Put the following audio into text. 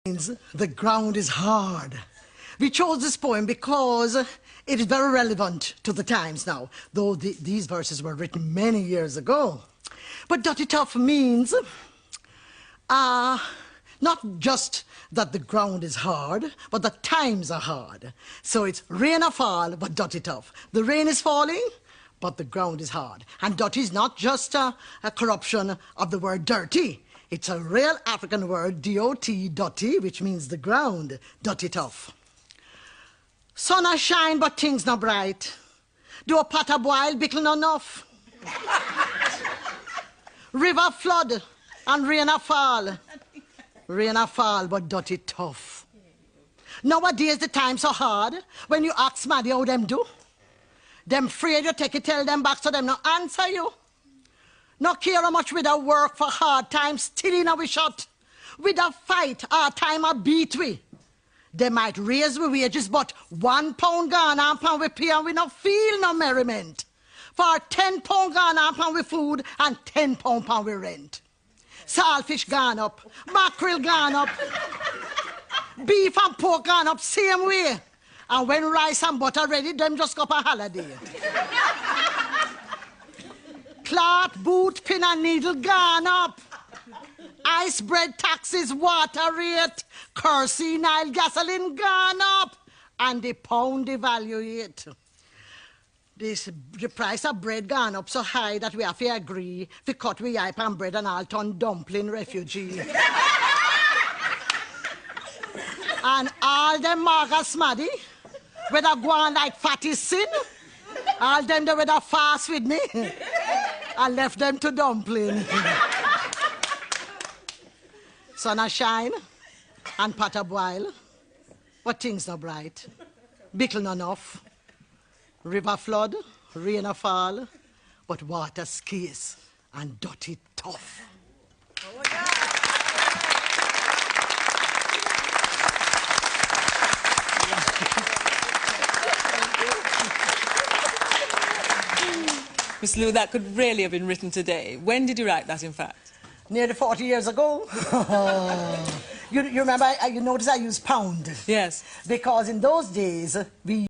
The ground is hard. We chose this poem because it is very relevant to the times now, though these verses were written many years ago. But dirty tough means not just that the ground is hard, but the times are hard. So it's rain or fall, but dirty tough. The rain is falling, but the ground is hard. And dirty is not just a corruption of the word dirty. It's a real African word, D-O-T, dirty, which means the ground, dirty tough. Sun a shine, but things not bright. Do a pot a boil, bickle not enough. River flood and rain a fall. Rain a fall, but dirty tough. Nowadays the times so hard, when you ask Maddie how them do, them afraid you take it, tell them back so them not answer you. No care how much we da work for hard times, still in our shot. We da fight, our time a beat we. They might raise we wages, but £1 gone and pound we pay and we no feel no merriment. For £10 gone and pound we food and £10 pound we rent. Saltfish gone up, mackerel gone up, beef and pork gone up same way. And when rice and butter ready, them just go up a holiday. Cloth, boot, pin and needle gone up. Ice bread taxes, water rate, kerosene, oil, gasoline gone up. And the pound devaluate. The price of bread gone up so high that we have to agree to cut we hype and bread and all turn dumpling refugee. And all them margas maddy, whether go on like fatty sin, all them they whether fast with me. I left them to dumpling. Sun a shine and pot a boil, but things not bright. Bickle not enough. River flood, rain a fall, but water scarce and dirty tough. Oh, yeah. Miss Lou, that could really have been written today. When did you write that, in fact? Nearly 40 years ago. You remember, you notice I use pound? Yes. Because in those days, we